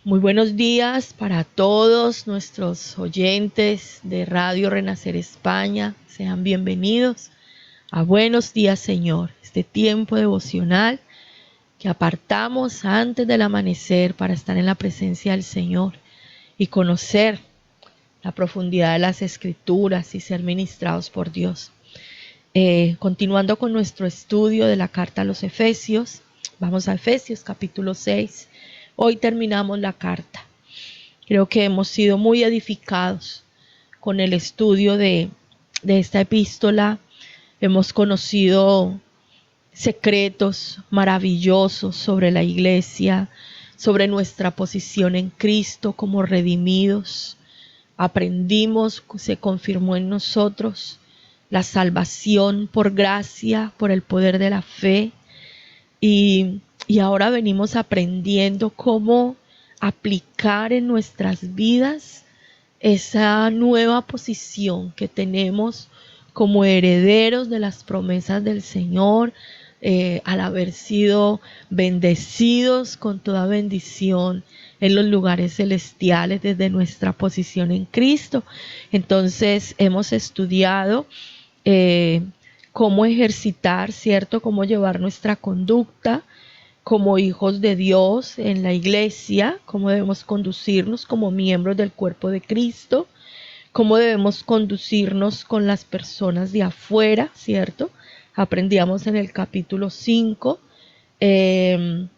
Muy buenos días para todos nuestros oyentes de Radio Renacer España. Sean bienvenidos a Buenos Días, Señor, este tiempo devocional que apartamos antes del amanecer para estar en la presencia del Señor y conocer la profundidad de las Escrituras y ser ministrados por Dios. Continuando con nuestro estudio de la carta a los Efesios, vamos a Efesios capítulo 6. Hoy terminamos la carta. Creo que hemos sido muy edificados con el estudio de esta epístola. Hemos conocido secretos maravillosos sobre la iglesia, sobre nuestra posición en Cristo como redimidos. Aprendimos, se confirmó en nosotros la salvación por gracia, por el poder de la fe. Y ahora venimos aprendiendo cómo aplicar en nuestras vidas esa nueva posición que tenemos como herederos de las promesas del Señor, al haber sido bendecidos con toda bendición en los lugares celestiales desde nuestra posición en Cristo. Entonces hemos estudiado cómo ejercitar, ¿cierto? Cómo llevar nuestra conducta como hijos de Dios en la iglesia, cómo debemos conducirnos como miembros del cuerpo de Cristo, cómo debemos conducirnos con las personas de afuera, ¿cierto? Aprendíamos en el capítulo 5, se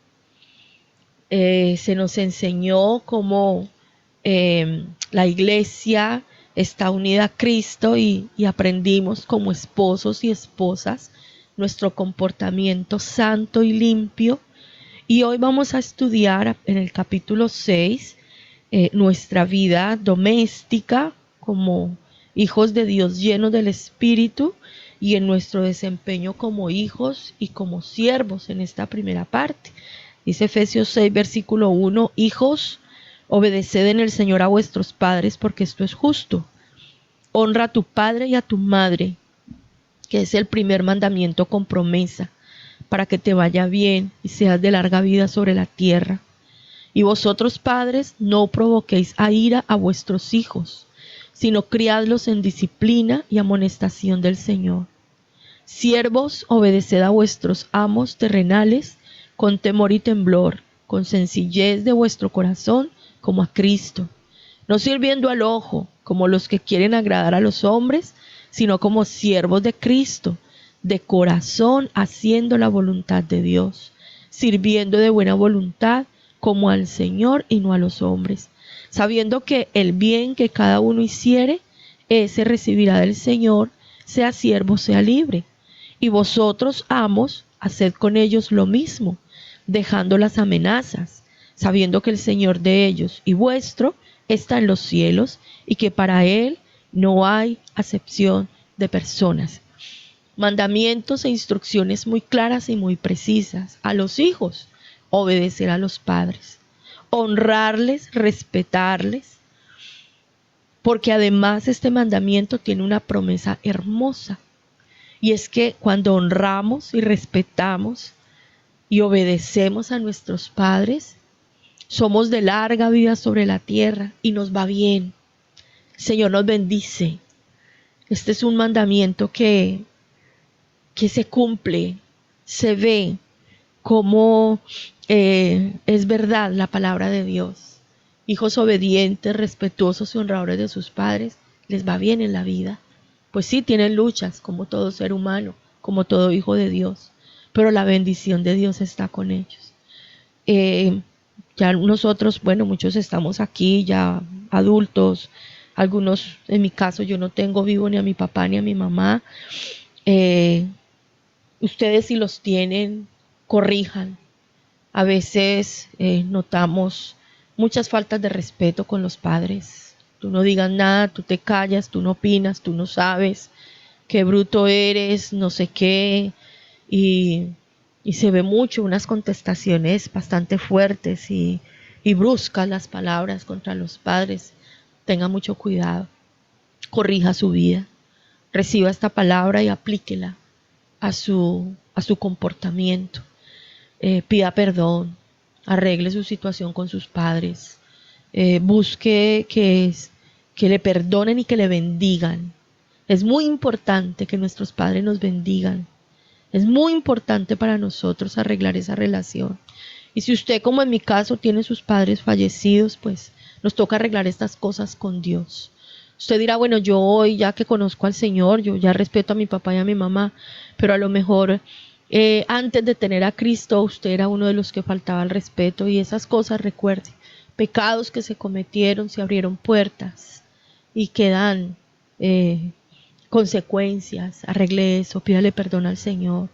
nos enseñó cómo la iglesia está unida a Cristo y aprendimos como esposos y esposas nuestro comportamiento santo y limpio. Y hoy vamos a estudiar en el capítulo 6 nuestra vida doméstica como hijos de Dios llenos del Espíritu y en nuestro desempeño como hijos y como siervos en esta primera parte. Dice Efesios 6, versículo 1, hijos, obedeced en el Señor a vuestros padres porque esto es justo. Honra a tu padre y a tu madre, que es el primer mandamiento con promesa, para que te vaya bien y seas de larga vida sobre la tierra. Y vosotros, padres, no provoquéis a ira a vuestros hijos, sino criadlos en disciplina y amonestación del Señor. Siervos, obedeced a vuestros amos terrenales con temor y temblor, con sencillez de vuestro corazón, como a Cristo, no sirviendo al ojo, como los que quieren agradar a los hombres, sino como siervos de Cristo, de corazón haciendo la voluntad de Dios, sirviendo de buena voluntad como al Señor y no a los hombres, sabiendo que el bien que cada uno hiciere, ese recibirá del Señor, sea siervo, sea libre. Y vosotros, amos, haced con ellos lo mismo, dejando las amenazas, sabiendo que el Señor de ellos y vuestro está en los cielos y que para Él no hay acepción de personas. Mandamientos e instrucciones muy claras y muy precisas a los hijos, obedecer a los padres, honrarles, respetarles, porque además este mandamiento tiene una promesa hermosa, y es que cuando honramos y respetamos y obedecemos a nuestros padres, somos de larga vida sobre la tierra y nos va bien. El Señor nos bendice. Este es un mandamiento que se cumple, se ve como es verdad la palabra de Dios. Hijos obedientes, respetuosos y honradores de sus padres, les va bien en la vida. Pues sí, tienen luchas como todo ser humano, como todo hijo de Dios, pero la bendición de Dios está con ellos. Ya nosotros, bueno, muchos estamos aquí ya adultos, algunos, en mi caso, yo no tengo vivo ni a mi papá ni a mi mamá. Ustedes si los tienen, corrijan. A veces notamos muchas faltas de respeto con los padres. Tú no digas nada, tú te callas, tú no opinas, tú no sabes, qué bruto eres, no sé qué. Y se ve mucho unas contestaciones bastante fuertes y bruscas las palabras contra los padres. Tenga mucho cuidado, corrija su vida, reciba esta palabra y aplíquela a su comportamiento. Pida perdón, arregle su situación con sus padres, busque que le perdonen y que le bendigan. Es muy importante que nuestros padres nos bendigan. Es muy importante para nosotros arreglar esa relación. Y si usted, como en mi caso, tiene sus padres fallecidos, pues nos toca arreglar estas cosas con Dios. Usted dirá, bueno, yo hoy, ya que conozco al Señor, yo ya respeto a mi papá y a mi mamá, pero a lo mejor antes de tener a Cristo, usted era uno de los que faltaba al respeto, y esas cosas, recuerde, pecados que se cometieron, se abrieron puertas y quedan consecuencias. Arregle eso, pídale perdón al Señor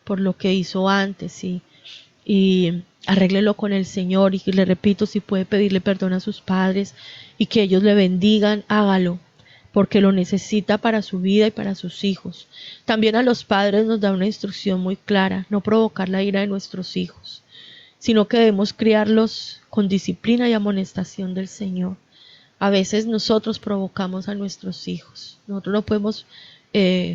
por lo que hizo antes y arréglelo con el Señor. Y le repito, si puede pedirle perdón a sus padres y que ellos le bendigan, hágalo, porque lo necesita para su vida y para sus hijos. También a los padres nos da una instrucción muy clara: no provocar la ira de nuestros hijos, sino que debemos criarlos con disciplina y amonestación del Señor. A veces nosotros provocamos a nuestros hijos. Nosotros no podemos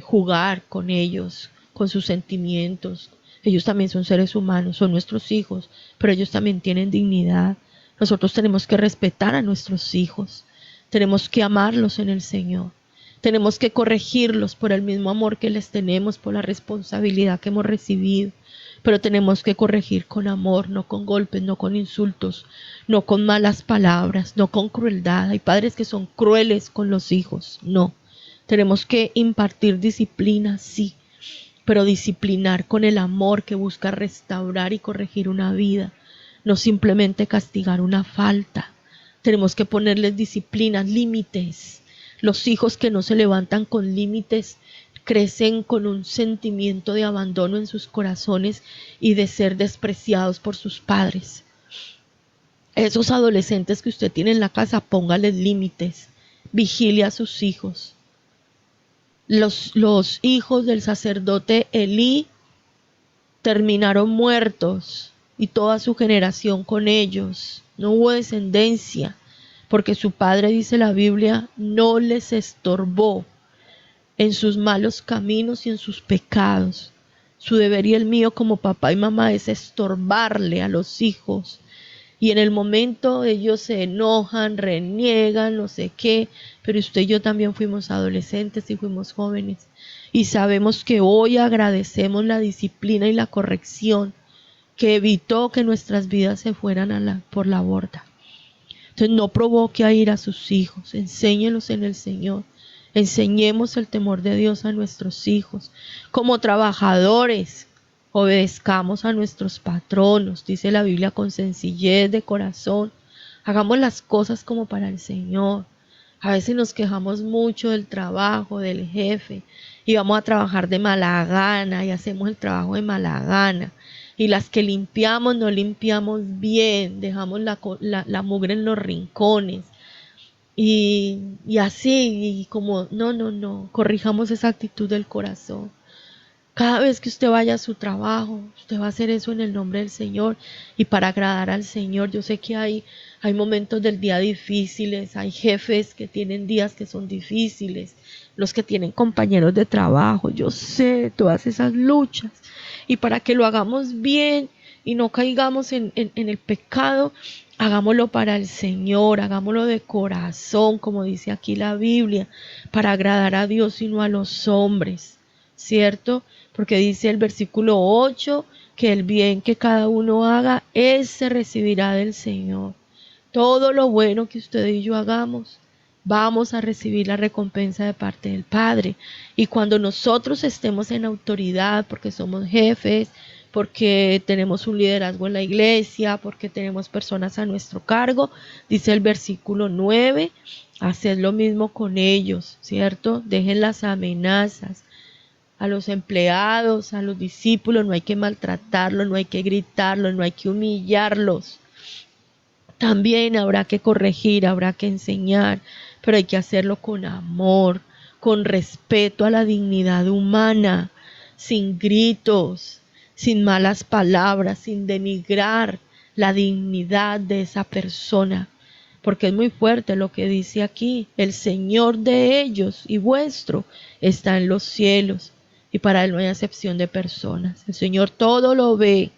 jugar con ellos, con sus sentimientos. Ellos también son seres humanos, son nuestros hijos, pero ellos también tienen dignidad. Nosotros tenemos que respetar a nuestros hijos. Tenemos que amarlos en el Señor. Tenemos que corregirlos por el mismo amor que les tenemos, por la responsabilidad que hemos recibido. Pero tenemos que corregir con amor, no con golpes, no con insultos, no con malas palabras, no con crueldad. Hay padres que son crueles con los hijos, no. Tenemos que impartir disciplina, sí, pero disciplinar con el amor que busca restaurar y corregir una vida, no simplemente castigar una falta. Tenemos que ponerles disciplinas, límites. Los hijos que no se levantan con límites crecen con un sentimiento de abandono en sus corazones y de ser despreciados por sus padres. Esos adolescentes que usted tiene en la casa, póngales límites, vigile a sus hijos. Los hijos del sacerdote Elí terminaron muertos y toda su generación con ellos. No hubo descendencia, porque su padre, dice la Biblia, no les estorbó en sus malos caminos y en sus pecados. Su deber y el mío como papá y mamá es estorbarle a los hijos. Y en el momento ellos se enojan, reniegan, no sé qué, pero usted y yo también fuimos adolescentes y fuimos jóvenes. Y sabemos que hoy agradecemos la disciplina y la corrección que evitó que nuestras vidas se fueran por la borda. Entonces no provoque a ir a sus hijos, enséñelos en el Señor. Enseñemos el temor de Dios a nuestros hijos. Como trabajadores, obedezcamos a nuestros patronos, dice la Biblia, con sencillez de corazón. Hagamos las cosas como para el Señor. A veces nos quejamos mucho del trabajo, del jefe, y vamos a trabajar de mala gana y hacemos el trabajo de mala gana. Y las que limpiamos no limpiamos bien, dejamos la mugre en los rincones. Y así, y como, no, corrijamos esa actitud del corazón. Cada vez que usted vaya a su trabajo, usted va a hacer eso en el nombre del Señor y para agradar al Señor. Yo sé que hay momentos del día difíciles, hay jefes que tienen días que son difíciles, los que tienen compañeros de trabajo, yo sé todas esas luchas. Y para que lo hagamos bien y no caigamos en el pecado, hagámoslo para el Señor, hagámoslo de corazón, como dice aquí la Biblia, para agradar a Dios y no a los hombres, ¿cierto? Porque dice el versículo 8 que el bien que cada uno haga, ese recibirá del Señor. Todo lo bueno que usted y yo hagamos, vamos a recibir la recompensa de parte del Padre. Y cuando nosotros estemos en autoridad, porque somos jefes, porque tenemos un liderazgo en la iglesia, porque tenemos personas a nuestro cargo, dice el versículo 9, haced lo mismo con ellos, ¿cierto? Dejen las amenazas. A los empleados, a los discípulos, no hay que maltratarlos, no hay que gritarlos, no hay que humillarlos. También habrá que corregir, habrá que enseñar, pero hay que hacerlo con amor, con respeto a la dignidad humana, sin gritos, sin malas palabras, sin denigrar la dignidad de esa persona. Porque es muy fuerte lo que dice aquí: el Señor de ellos y vuestro está en los cielos, y para Él no hay acepción de personas. El Señor todo lo ve,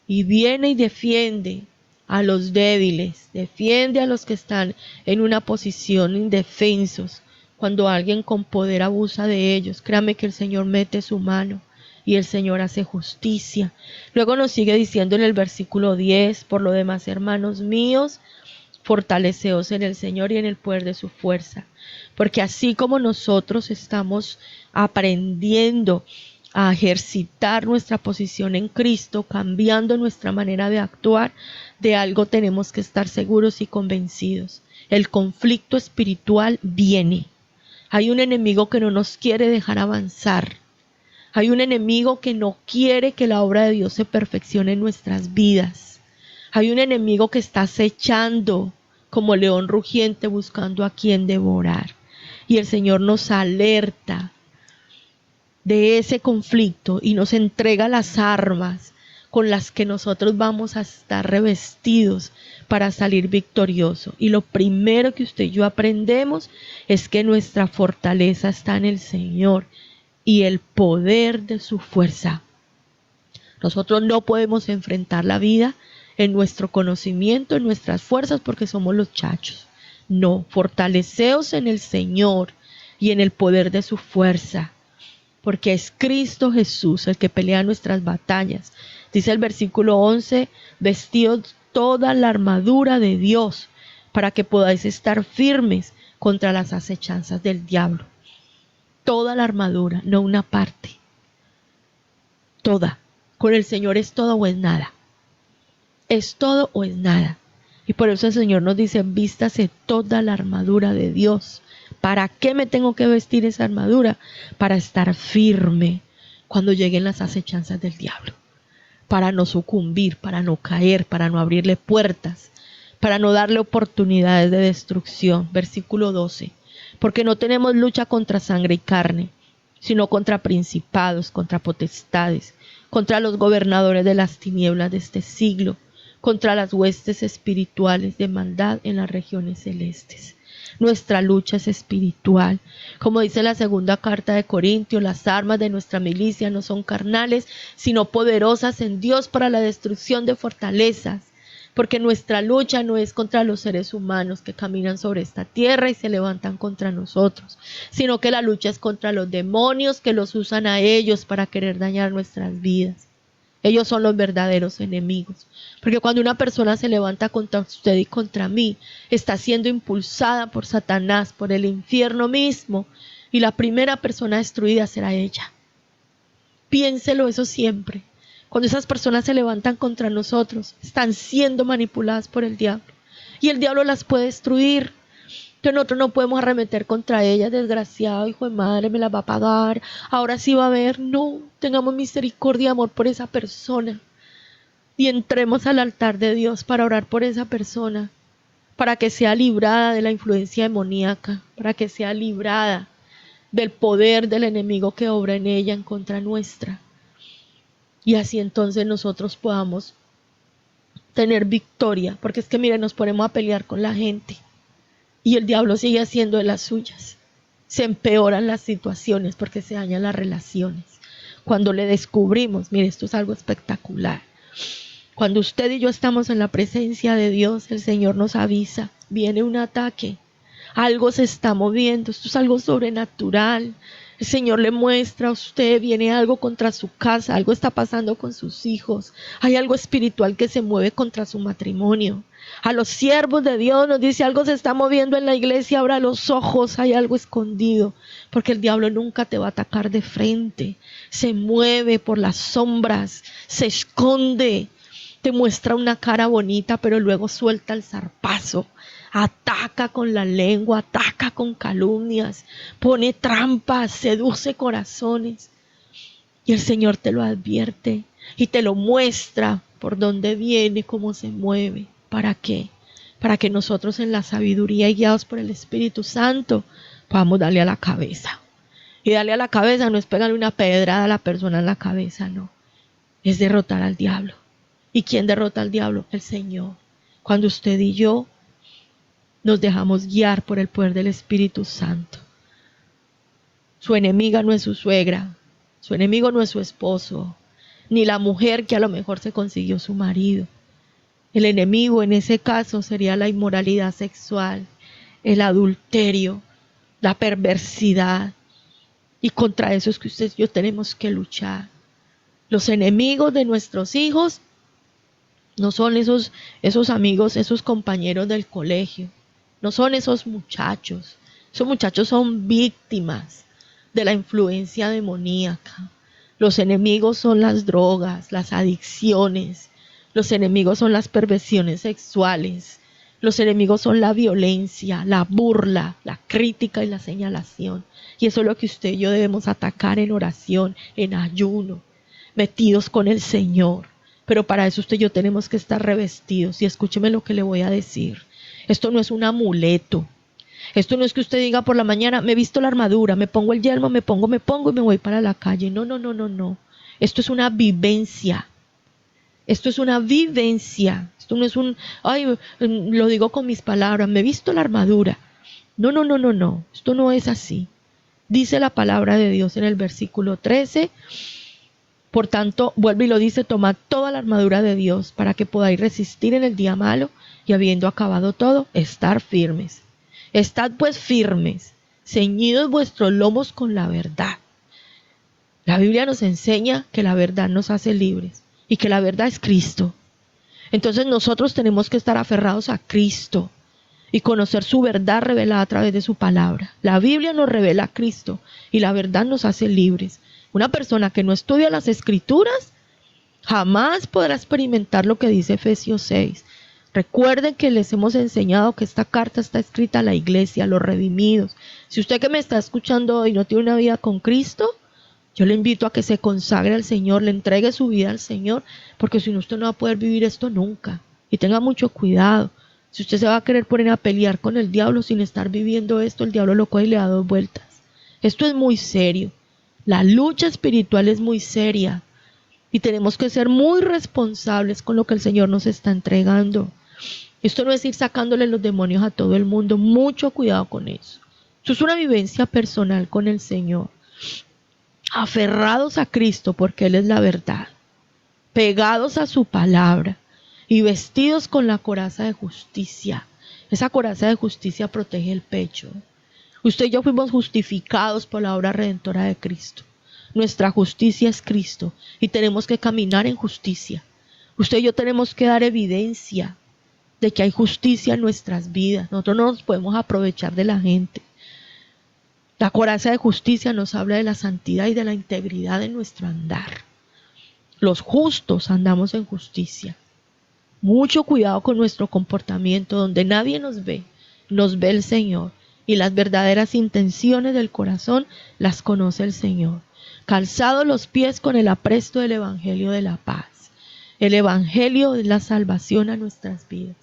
y viene y defiende a los débiles, defiende a los que están en una posición indefensos. Cuando alguien con poder abusa de ellos, créame que el Señor mete su mano y el Señor hace justicia. Luego nos sigue diciendo en el versículo 10, por lo demás, hermanos míos, fortaleceos en el Señor y en el poder de su fuerza, porque así como nosotros estamos aprendiendo a ejercitar nuestra posición en Cristo, cambiando nuestra manera de actuar, de algo tenemos que estar seguros y convencidos. El conflicto espiritual viene. Hay un enemigo que no nos quiere dejar avanzar. Hay un enemigo que no quiere que la obra de Dios se perfeccione en nuestras vidas. Hay un enemigo que está acechando como león rugiente buscando a quien devorar. Y el Señor nos alerta de ese conflicto y nos entrega las armas con las que nosotros vamos a estar revestidos para salir victoriosos. Y lo primero que usted y yo aprendemos es que nuestra fortaleza está en el Señor y el poder de su fuerza. Nosotros no podemos enfrentar la vida en nuestro conocimiento, en nuestras fuerzas, porque somos los chachos. No, fortaleceos en el Señor y en el poder de su fuerza, porque es Cristo Jesús el que pelea nuestras batallas. Dice el versículo 11, vestidos toda la armadura de Dios, para que podáis estar firmes contra las acechanzas del diablo. Toda la armadura, no una parte. Toda. Con el Señor es todo o es nada. Es todo o es nada. Y por eso el Señor nos dice, vístase toda la armadura de Dios. ¿Para qué me tengo que vestir esa armadura? Para estar firme cuando lleguen las acechanzas del diablo. Para no sucumbir, para no caer, para no abrirle puertas, para no darle oportunidades de destrucción. Versículo 12. Porque no tenemos lucha contra sangre y carne, sino contra principados, contra potestades, contra los gobernadores de las tinieblas de este siglo, contra las huestes espirituales de maldad en las regiones celestes. Nuestra lucha es espiritual. Como dice la segunda carta de Corintios, las armas de nuestra milicia no son carnales, sino poderosas en Dios para la destrucción de fortalezas. Porque nuestra lucha no es contra los seres humanos que caminan sobre esta tierra y se levantan contra nosotros, sino que la lucha es contra los demonios que los usan a ellos para querer dañar nuestras vidas. Ellos son los verdaderos enemigos. Porque cuando una persona se levanta contra usted y contra mí, está siendo impulsada por Satanás, por el infierno mismo, y la primera persona destruida será ella. Piénselo eso siempre. Cuando esas personas se levantan contra nosotros, están siendo manipuladas por el diablo. Y el diablo las puede destruir. Que nosotros no podemos arremeter contra ellas, desgraciado, hijo de madre, me las va a pagar, ahora sí va a haber. No, tengamos misericordia y amor por esa persona. Y entremos al altar de Dios para orar por esa persona, para que sea librada de la influencia demoníaca, para que sea librada del poder del enemigo que obra en ella en contra nuestra. Y así entonces nosotros podamos tener victoria, porque es que mire, nos ponemos a pelear con la gente y el diablo sigue haciendo de las suyas. Se empeoran las situaciones porque se dañan las relaciones. Cuando le descubrimos, mire, esto es algo espectacular. Cuando usted y yo estamos en la presencia de Dios, el Señor nos avisa, viene un ataque, algo se está moviendo, esto es algo sobrenatural. El Señor le muestra a usted, viene algo contra su casa, algo está pasando con sus hijos, hay algo espiritual que se mueve contra su matrimonio. A los siervos de Dios nos dice, algo se está moviendo en la iglesia, abra los ojos, hay algo escondido, porque el diablo nunca te va a atacar de frente, se mueve por las sombras, se esconde, te muestra una cara bonita, pero luego suelta el zarpazo. Ataca con la lengua, ataca con calumnias, pone trampas, seduce corazones. Y el Señor te lo advierte y te lo muestra por dónde viene, cómo se mueve. ¿Para qué? Para que nosotros en la sabiduría y guiados por el Espíritu Santo podamos darle a la cabeza. Y darle a la cabeza no es pegarle una pedrada a la persona en la cabeza, no. Es derrotar al diablo. ¿Y quién derrota al diablo? El Señor. Cuando usted y yo nos dejamos guiar por el poder del Espíritu Santo. Su enemiga no es su suegra, su enemigo no es su esposo, ni la mujer que a lo mejor se consiguió su marido. El enemigo en ese caso sería la inmoralidad sexual, el adulterio, la perversidad. Y contra eso es que usted y yo tenemos que luchar. Los enemigos de nuestros hijos no son esos amigos, esos compañeros del colegio. No son esos muchachos. Esos muchachos son víctimas de la influencia demoníaca. Los enemigos son las drogas, las adicciones. Los enemigos son las perversiones sexuales. Los enemigos son la violencia, la burla, la crítica y la señalación. Y eso es lo que usted y yo debemos atacar en oración, en ayuno, metidos con el Señor. Pero para eso usted y yo tenemos que estar revestidos. Y escúcheme lo que le voy a decir. Esto no es un amuleto. Esto no es que usted diga por la mañana, me he visto la armadura, me pongo el yelmo, me pongo y me voy para la calle. No, no, no, no, no. Esto es una vivencia. Esto es una vivencia. Esto no es lo digo con mis palabras, me he visto la armadura. No, no, no, no, no. Esto no es así. Dice la palabra de Dios en el versículo 13. Por tanto, vuelve y lo dice, tomad toda la armadura de Dios para que podáis resistir en el día malo y habiendo acabado todo, estar firmes. Estad pues firmes, ceñidos vuestros lomos con la verdad. La Biblia nos enseña que la verdad nos hace libres y que la verdad es Cristo. Entonces nosotros tenemos que estar aferrados a Cristo y conocer su verdad revelada a través de su palabra. La Biblia nos revela a Cristo y la verdad nos hace libres. Una persona que no estudia las Escrituras jamás podrá experimentar lo que dice Efesios 6. Recuerden que les hemos enseñado que esta carta está escrita a la iglesia, a los redimidos. Si usted que me está escuchando hoy no tiene una vida con Cristo, yo le invito a que se consagre al Señor, le entregue su vida al Señor, porque si no usted no va a poder vivir esto nunca. Y tenga mucho cuidado. Si usted se va a querer poner a pelear con el diablo sin estar viviendo esto, el diablo lo coge y le da 2 vueltas. Esto es muy serio. La lucha espiritual es muy seria. Y tenemos que ser muy responsables con lo que el Señor nos está entregando. Esto no es ir sacándole los demonios a todo el mundo. Mucho cuidado con eso. Esto es una vivencia personal con el Señor. Aferrados a Cristo porque Él es la verdad. Pegados a su palabra. Y vestidos con la coraza de justicia. Esa coraza de justicia protege el pecho. Usted y yo fuimos justificados por la obra redentora de Cristo. Nuestra justicia es Cristo y tenemos que caminar en justicia. Usted y yo tenemos que dar evidencia de que hay justicia en nuestras vidas. Nosotros no nos podemos aprovechar de la gente. La coraza de justicia nos habla de la santidad y de la integridad de nuestro andar. Los justos andamos en justicia. Mucho cuidado con nuestro comportamiento, donde nadie nos ve el Señor. Y las verdaderas intenciones del corazón las conoce el Señor. Calzados los pies con el apresto del Evangelio de la paz. El Evangelio es la salvación a nuestras vidas.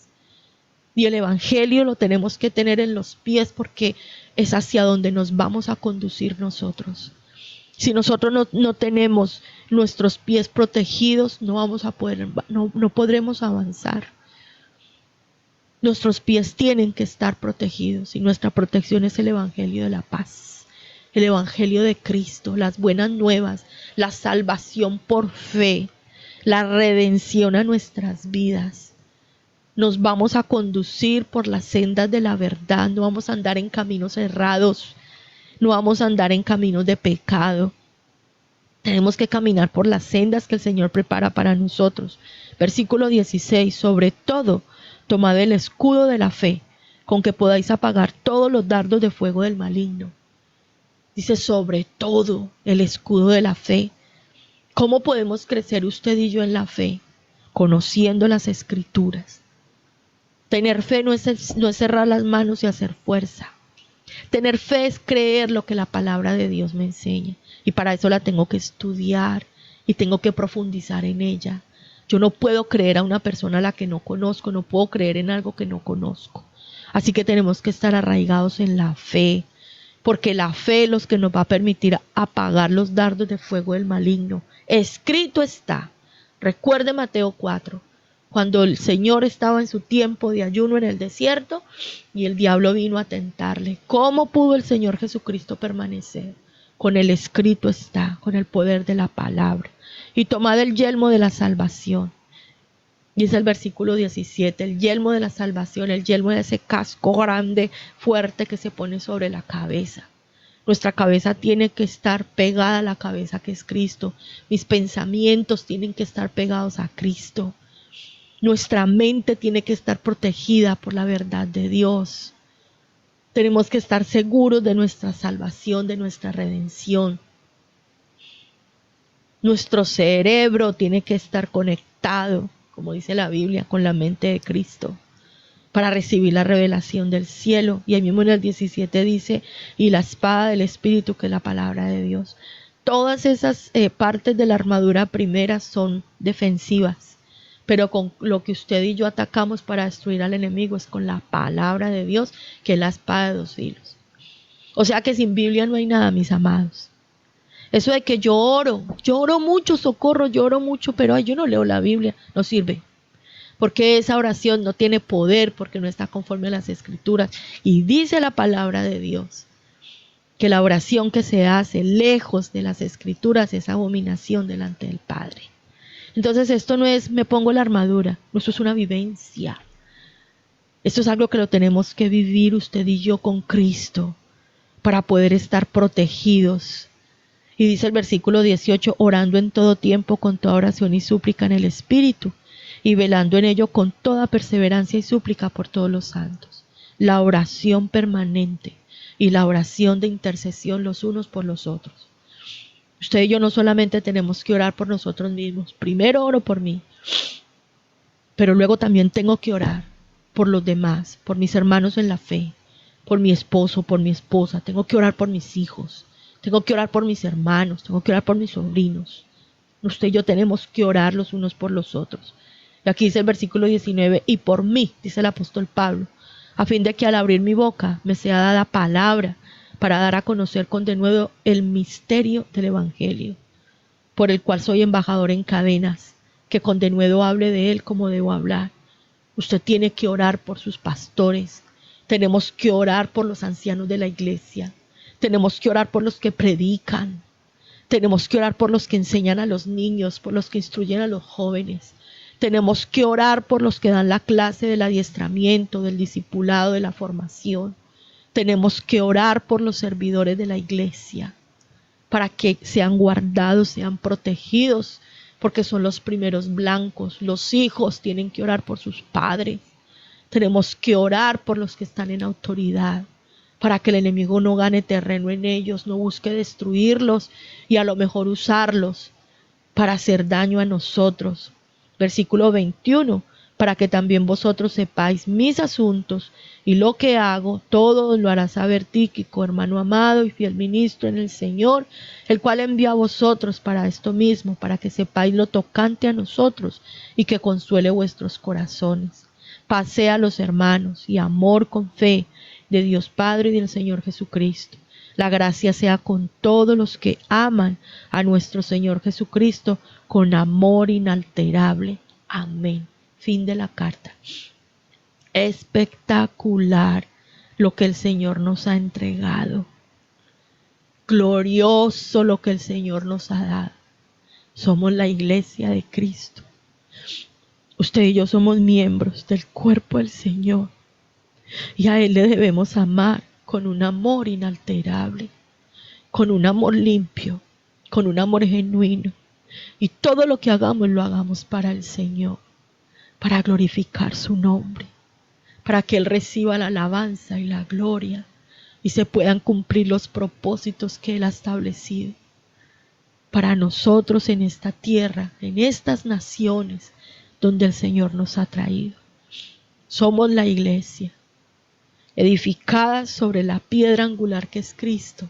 Y el Evangelio lo tenemos que tener en los pies porque es hacia donde nos vamos a conducir nosotros. Si nosotros no tenemos nuestros pies protegidos, no podremos avanzar. Nuestros pies tienen que estar protegidos y nuestra protección es el Evangelio de la paz, el Evangelio de Cristo, las buenas nuevas, la salvación por fe, la redención a nuestras vidas. Nos vamos a conducir por las sendas de la verdad, no vamos a andar en caminos errados, no vamos a andar en caminos de pecado. Tenemos que caminar por las sendas que el Señor prepara para nosotros. Versículo 16, sobre todo, tomad el escudo de la fe, con que podáis apagar todos los dardos de fuego del maligno. Dice, sobre todo, el escudo de la fe. ¿Cómo podemos crecer usted y yo en la fe? Conociendo las Escrituras. Tener fe no es cerrar las manos y hacer fuerza. Tener fe es creer lo que la palabra de Dios me enseña. Y para eso la tengo que estudiar y tengo que profundizar en ella. Yo no puedo creer a una persona a la que no conozco, no puedo creer en algo que no conozco. Así que tenemos que estar arraigados en la fe, porque la fe es lo que nos va a permitir apagar los dardos de fuego del maligno. Escrito está. Recuerde Mateo 4, cuando el Señor estaba en su tiempo de ayuno en el desierto y el diablo vino a tentarle. ¿Cómo pudo el Señor Jesucristo permanecer? Con el escrito está, con el poder de la palabra. Y tomad el yelmo de la salvación. Dice el versículo 17, el yelmo de la salvación, el yelmo de ese casco grande, fuerte que se pone sobre la cabeza. Nuestra cabeza tiene que estar pegada a la cabeza que es Cristo. Mis pensamientos tienen que estar pegados a Cristo. Nuestra mente tiene que estar protegida por la verdad de Dios. Tenemos que estar seguros de nuestra salvación, de nuestra redención. Nuestro cerebro tiene que estar conectado, como dice la Biblia, con la mente de Cristo, para recibir la revelación del cielo. Y ahí mismo en el 17 dice, y la espada del Espíritu, que es la palabra de Dios. Todas esas partes de la armadura primera son defensivas, pero con lo que usted y yo atacamos para destruir al enemigo es con la palabra de Dios, que es la espada de 2 filos. O sea que sin Biblia no hay nada, mis amados. Eso de que yo oro mucho, socorro, lloro mucho, pero yo no leo la Biblia, no sirve. Porque esa oración no tiene poder, porque no está conforme a las Escrituras. Y dice la palabra de Dios que la oración que se hace lejos de las Escrituras es abominación delante del Padre. Entonces esto no es me pongo la armadura, esto es una vivencia. Esto es algo que lo tenemos que vivir usted y yo con Cristo para poder estar protegidos. Y dice el versículo 18, orando en todo tiempo con toda oración y súplica en el Espíritu, y velando en ello con toda perseverancia y súplica por todos los santos. La oración permanente y la oración de intercesión los unos por los otros. Usted y yo no solamente tenemos que orar por nosotros mismos. Primero oro por mí, pero luego también tengo que orar por los demás, por mis hermanos en la fe, por mi esposo, por mi esposa. Tengo que orar por mis hijos. Tengo que orar por mis hermanos, tengo que orar por mis sobrinos. Usted y yo tenemos que orar los unos por los otros. Y aquí dice el versículo 19, y por mí, dice el apóstol Pablo, a fin de que al abrir mi boca me sea dada palabra para dar a conocer con denuedo el misterio del Evangelio, por el cual soy embajador en cadenas, que con denuedo hable de él como debo hablar. Usted tiene que orar por sus pastores, tenemos que orar por los ancianos de la iglesia. Tenemos que orar por los que predican. Tenemos que orar por los que enseñan a los niños, por los que instruyen a los jóvenes. Tenemos que orar por los que dan la clase del adiestramiento, del discipulado, de la formación. Tenemos que orar por los servidores de la iglesia para que sean guardados, sean protegidos, porque son los primeros blancos. Los hijos tienen que orar por sus padres. Tenemos que orar por los que están en autoridad, para que el enemigo no gane terreno en ellos, no busque destruirlos y a lo mejor usarlos para hacer daño a nosotros. Versículo 21, para que también vosotros sepáis mis asuntos y lo que hago, todo lo hará saber Tíquico, hermano amado y fiel ministro en el Señor, el cual envió a vosotros para esto mismo, para que sepáis lo tocante a nosotros y que consuele vuestros corazones. Paz sea a los hermanos y amor con fe de Dios Padre y del Señor Jesucristo. La gracia sea con todos los que aman a nuestro Señor Jesucristo con amor inalterable. Amén. Fin de la carta. Espectacular lo que el Señor nos ha entregado. Glorioso lo que el Señor nos ha dado. Somos la iglesia de Cristo. Usted y yo somos miembros del cuerpo del Señor. Y a Él le debemos amar con un amor inalterable, con un amor limpio, con un amor genuino. Y todo lo que hagamos, lo hagamos para el Señor, para glorificar su nombre, para que Él reciba la alabanza y la gloria y se puedan cumplir los propósitos que Él ha establecido para nosotros en esta tierra, en estas naciones donde el Señor nos ha traído. Somos la iglesia, edificada sobre la piedra angular que es Cristo,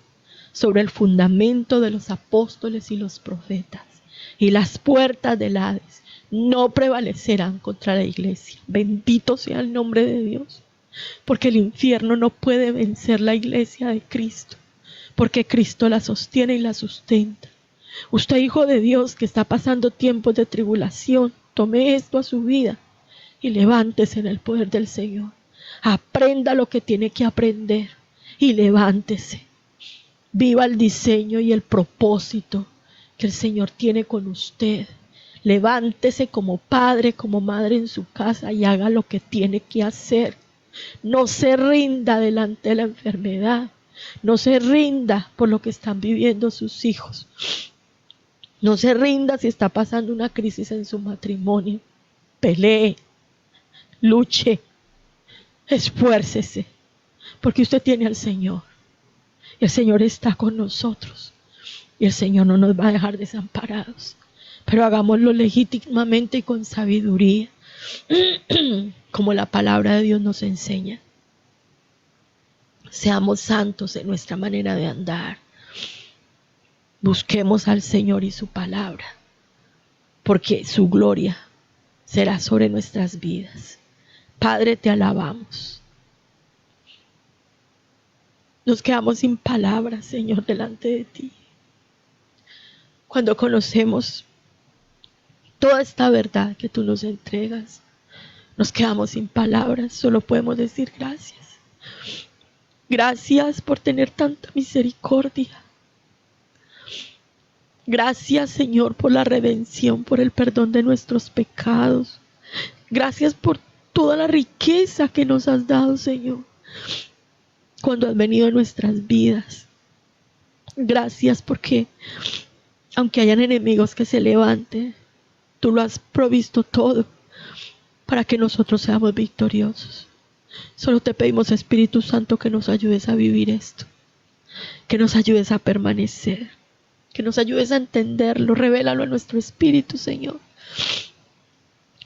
sobre el fundamento de los apóstoles y los profetas, y las puertas del Hades no prevalecerán contra la iglesia. Bendito sea el nombre de Dios, porque el infierno no puede vencer la iglesia de Cristo, porque Cristo la sostiene y la sustenta. Usted, hijo de Dios, que está pasando tiempos de tribulación, tome esto a su vida y levántese en el poder del Señor. Aprenda lo que tiene que aprender y levántese. Viva el diseño y el propósito que el Señor tiene con usted. Levántese como padre, como madre en su casa y haga lo que tiene que hacer. No se rinda delante de la enfermedad. No se rinda por lo que están viviendo sus hijos. No se rinda si está pasando una crisis en su matrimonio. Pelee, luche, esfuércese, porque usted tiene al Señor. Y el Señor está con nosotros. Y el Señor no nos va a dejar desamparados. Pero hagámoslo legítimamente y con sabiduría, como la palabra de Dios nos enseña. Seamos santos en nuestra manera de andar. Busquemos al Señor y su palabra, porque su gloria será sobre nuestras vidas. Padre, te alabamos. Nos quedamos sin palabras, Señor, delante de ti. Cuando conocemos toda esta verdad que tú nos entregas, nos quedamos sin palabras, solo podemos decir gracias. Gracias por tener tanta misericordia. Gracias, Señor, por la redención, por el perdón de nuestros pecados. Gracias por toda la riqueza que nos has dado, Señor, cuando has venido a nuestras vidas. Gracias porque, aunque hayan enemigos que se levanten, tú lo has provisto todo para que nosotros seamos victoriosos. Solo te pedimos, Espíritu Santo, que nos ayudes a vivir esto, que nos ayudes a permanecer, que nos ayudes a entenderlo. Revélalo a nuestro espíritu, Señor,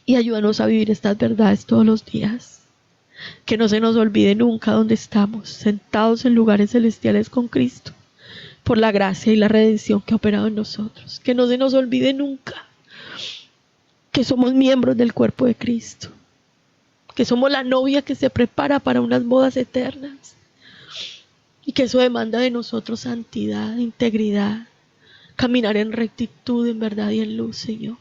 y ayúdanos a vivir estas verdades todos los días. Que no se nos olvide nunca dónde estamos, sentados en lugares celestiales con Cristo, por la gracia y la redención que ha operado en nosotros. Que no se nos olvide nunca que somos miembros del cuerpo de Cristo, que somos la novia que se prepara para unas bodas eternas, y que eso demanda de nosotros santidad, integridad, caminar en rectitud, en verdad y en luz, Señor.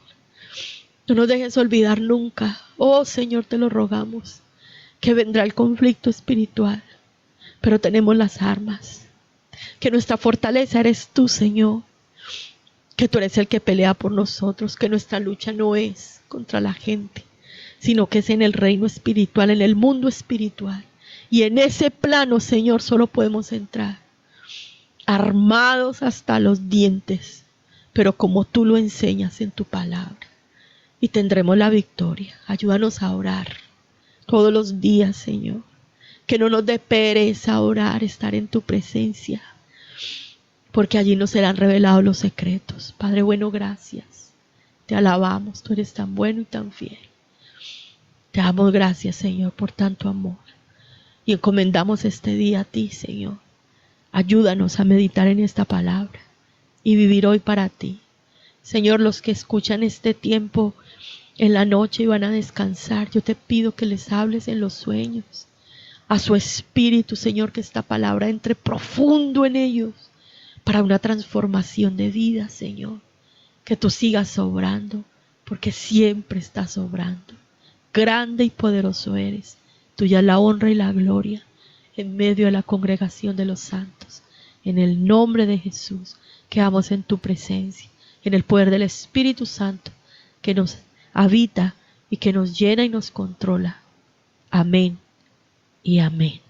No nos dejes olvidar nunca, oh Señor, te lo rogamos, que vendrá el conflicto espiritual, pero tenemos las armas, que nuestra fortaleza eres tú, Señor, que tú eres el que pelea por nosotros, que nuestra lucha no es contra la gente, sino que es en el reino espiritual, en el mundo espiritual. Y en ese plano, Señor, solo podemos entrar armados hasta los dientes, pero como tú lo enseñas en tu palabra, y tendremos la victoria. Ayúdanos a orar todos los días, Señor, que no nos dé pereza orar, estar en tu presencia, porque allí nos serán revelados los secretos. Padre bueno, gracias, te alabamos, tú eres tan bueno y tan fiel. Te damos gracias, Señor, por tanto amor, y encomendamos este día a ti, Señor. Ayúdanos a meditar en esta palabra y vivir hoy para ti. Señor, los que escuchan este tiempo en la noche y van a descansar, yo te pido que les hables en los sueños, a su espíritu, Señor, que esta palabra entre profundo en ellos para una transformación de vida, Señor. Que tú sigas obrando, porque siempre estás obrando. Grande y poderoso eres, tuya la honra y la gloria en medio de la congregación de los santos. En el nombre de Jesús, quedamos en tu presencia, en el poder del Espíritu Santo que nos habita y que nos llena y nos controla. Amén y amén.